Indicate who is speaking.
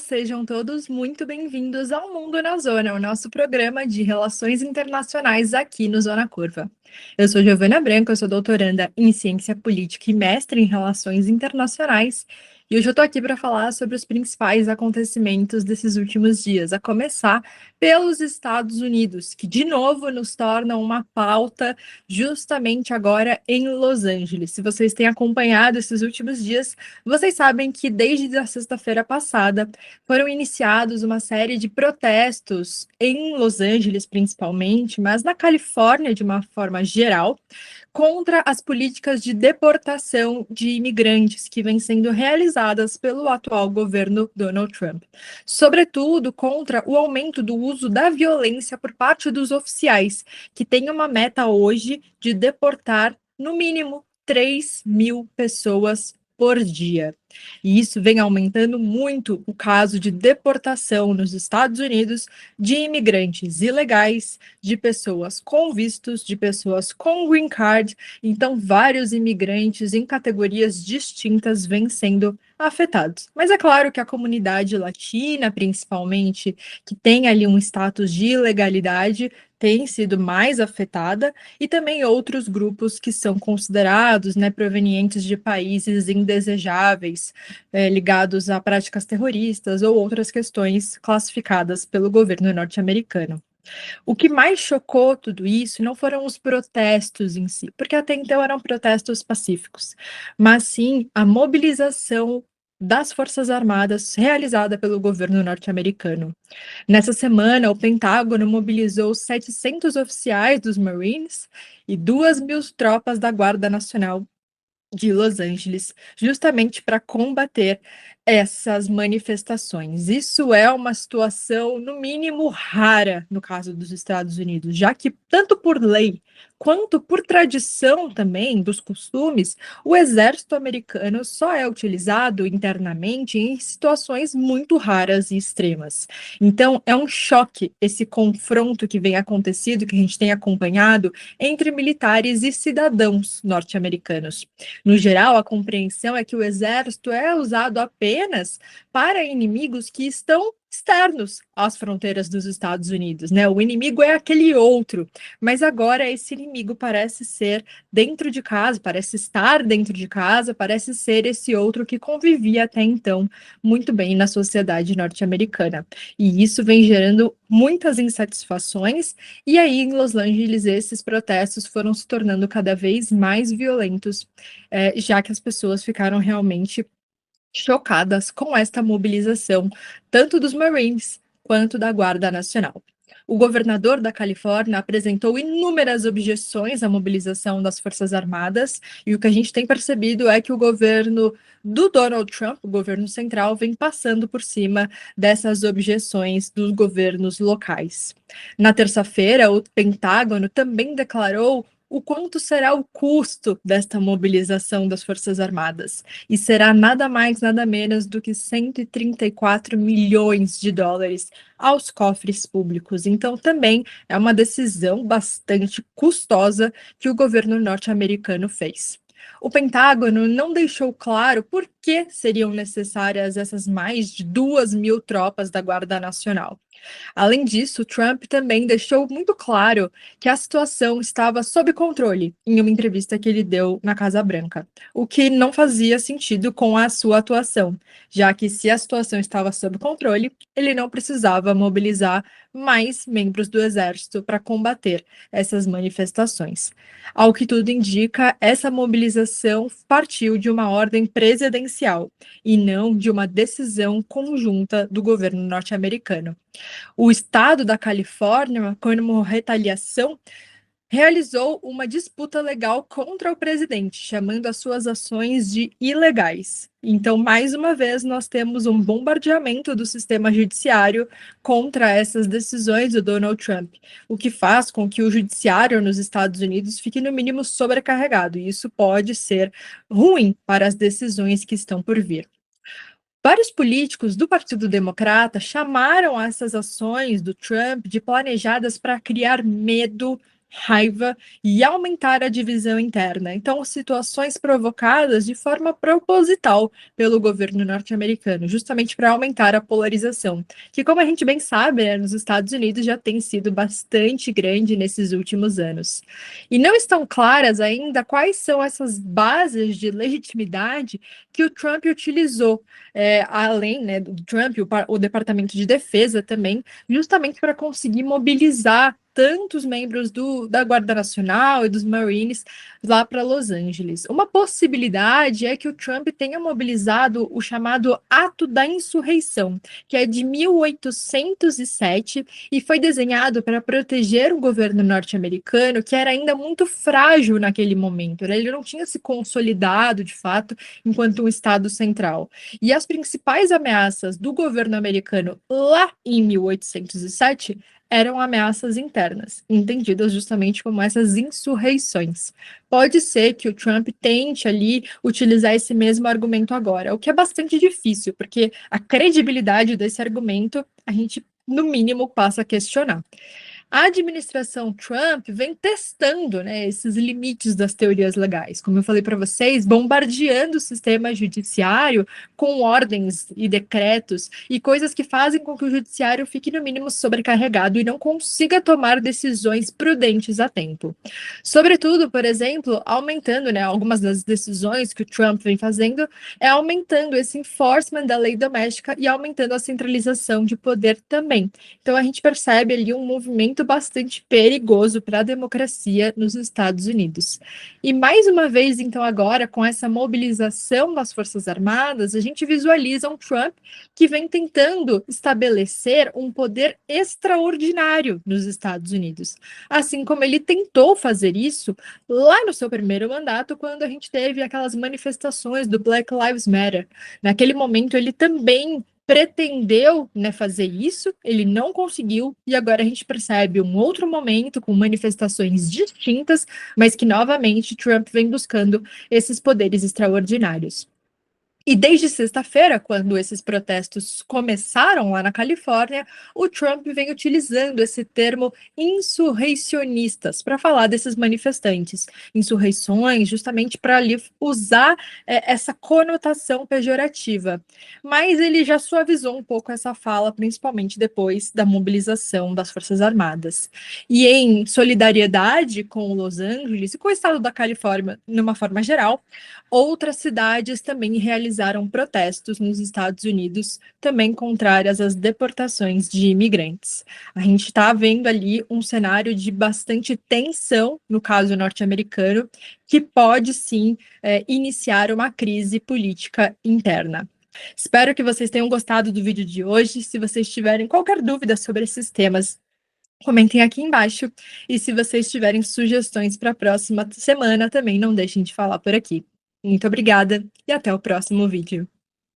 Speaker 1: sejam todos muito bem-vindos ao Mundo na Zona, o nosso programa de relações internacionais aqui no Zona Curva. Eu sou Giovana Branco, eu sou doutoranda em Ciência Política e mestre em Relações Internacionais, e hoje eu estou aqui para falar sobre os principais acontecimentos desses últimos dias, a começar pelos Estados Unidos, que de novo nos tornam uma pauta justamente agora em Los Angeles. Se vocês têm acompanhado esses últimos dias, vocês sabem que desde a sexta-feira passada foram iniciados uma série de protestos em Los Angeles, principalmente, mas na Califórnia de uma forma geral, contra as políticas de deportação de imigrantes que vêm sendo realizadas pelo atual governo Donald Trump. Sobretudo contra o aumento do uso da violência por parte dos oficiais, que tem uma meta hoje de deportar, no mínimo, 3.000 pessoas por dia. E isso vem aumentando muito o caso de deportação nos Estados Unidos de imigrantes ilegais, de pessoas com vistos, de pessoas com green card. Então, vários imigrantes em categorias distintas vêm sendo afetados. Mas é claro que a comunidade latina, principalmente, que tem ali um status de ilegalidade, tem sido mais afetada, e também outros grupos que são considerados, né, provenientes de países indesejáveis, ligados a práticas terroristas ou outras questões classificadas pelo governo norte-americano. O que mais chocou tudo isso não foram os protestos em si, porque até então eram protestos pacíficos, mas sim a mobilização das Forças Armadas realizada pelo governo norte-americano. Nessa semana, o Pentágono mobilizou 700 oficiais dos Marines e 2.000 tropas da Guarda Nacional de Los Angeles, justamente para combater essas manifestações. Isso é uma situação, no mínimo, rara no caso dos Estados Unidos, já que, tanto por lei quanto por tradição também dos costumes, o exército americano só é utilizado internamente em situações muito raras e extremas. Então, é um choque esse confronto que vem acontecido, que a gente tem acompanhado entre militares e cidadãos norte-americanos. No geral, a compreensão é que o exército é usado apenas para inimigos que estão externos às fronteiras dos Estados Unidos, né? O inimigo é aquele outro, mas agora esse inimigo parece ser dentro de casa, parece estar dentro de casa, parece ser esse outro que convivia até então muito bem na sociedade norte-americana. E isso vem gerando muitas insatisfações, e aí em Los Angeles esses protestos foram se tornando cada vez mais violentos, já que as pessoas ficaram realmente chocadas com esta mobilização, tanto dos Marines quanto da Guarda Nacional. O governador da Califórnia apresentou inúmeras objeções à mobilização das Forças Armadas, e o que a gente tem percebido é que o governo do Donald Trump, o governo central, vem passando por cima dessas objeções dos governos locais. Na terça-feira, o Pentágono também declarou o quanto será o custo desta mobilização das Forças Armadas, e será nada mais, nada menos do que 134 milhões de dólares aos cofres públicos. Então, também é uma decisão bastante custosa que o governo norte-americano fez. O Pentágono não deixou claro por que seriam necessárias essas mais de 2.000 tropas da Guarda Nacional. Além disso, Trump também deixou muito claro que a situação estava sob controle em uma entrevista que ele deu na Casa Branca, o que não fazia sentido com a sua atuação, já que se a situação estava sob controle, ele não precisava mobilizar mais membros do exército para combater essas manifestações. Ao que tudo indica, essa mobilização partiu de uma ordem presidencial e não de uma decisão conjunta do governo norte-americano. O estado da Califórnia, como retaliação, realizou uma disputa legal contra o presidente, chamando as suas ações de ilegais. Então, mais uma vez, nós temos um bombardeamento do sistema judiciário contra essas decisões do Donald Trump, o que faz com que o judiciário nos Estados Unidos fique, no mínimo, sobrecarregado, e isso pode ser ruim para as decisões que estão por vir. Vários políticos do Partido Democrata chamaram essas ações do Trump de planejadas para criar medo raiva e aumentar a divisão interna. Então, situações provocadas de forma proposital pelo governo norte-americano, justamente para aumentar a polarização, que, como a gente bem sabe, né, nos Estados Unidos já tem sido bastante grande nesses últimos anos. E não estão claras ainda quais são essas bases de legitimidade que o Trump utilizou, além, né, do Trump, o Departamento de Defesa também, justamente para conseguir mobilizar tantos membros da Guarda Nacional e dos Marines lá para Los Angeles. Uma possibilidade é que o Trump tenha mobilizado o chamado Ato da Insurreição, que é de 1807 e foi desenhado para proteger o governo norte-americano, que era ainda muito frágil naquele momento, né? Ele não tinha se consolidado de fato enquanto um Estado central. E as principais ameaças do governo americano lá em 1807 eram ameaças internas, entendidas justamente como essas insurreições. Pode ser que o Trump tente ali utilizar esse mesmo argumento agora, o que é bastante difícil, porque a credibilidade desse argumento a gente, no mínimo, passa a questionar. A administração Trump vem testando, né, esses limites das teorias legais, como eu falei para vocês, bombardeando o sistema judiciário com ordens e decretos e coisas que fazem com que o judiciário fique, no mínimo, sobrecarregado e não consiga tomar decisões prudentes a tempo. Sobretudo, por exemplo, aumentando, né, algumas das decisões que o Trump vem fazendo é aumentando esse enforcement da lei doméstica e aumentando a centralização de poder também. Então a gente percebe ali um movimento bastante perigoso para a democracia nos Estados Unidos. E mais uma vez, então, agora, com essa mobilização das Forças Armadas, a gente visualiza um Trump que vem tentando estabelecer um poder extraordinário nos Estados Unidos. Assim como ele tentou fazer isso lá no seu primeiro mandato, quando a gente teve aquelas manifestações do Black Lives Matter. Naquele momento, ele também pretendeu, né, fazer isso, ele não conseguiu, e agora a gente percebe um outro momento com manifestações distintas, mas que novamente Trump vem buscando esses poderes extraordinários. E desde sexta-feira, quando esses protestos começaram lá na Califórnia, o Trump vem utilizando esse termo insurreicionistas para falar desses manifestantes. Insurreições, justamente para ali usar essa conotação pejorativa. Mas ele já suavizou um pouco essa fala, principalmente depois da mobilização das Forças Armadas. E em solidariedade com Los Angeles e com o estado da Califórnia, numa forma geral, outras cidades também realizaram protestos nos Estados Unidos, também contrárias às deportações de imigrantes. A gente está vendo ali um cenário de bastante tensão, no caso norte-americano, que pode sim iniciar uma crise política interna. Espero que vocês tenham gostado do vídeo de hoje. Se vocês tiverem qualquer dúvida sobre esses temas, comentem aqui embaixo. E se vocês tiverem sugestões para a próxima semana, também não deixem de falar por aqui. Muito obrigada e até o próximo vídeo.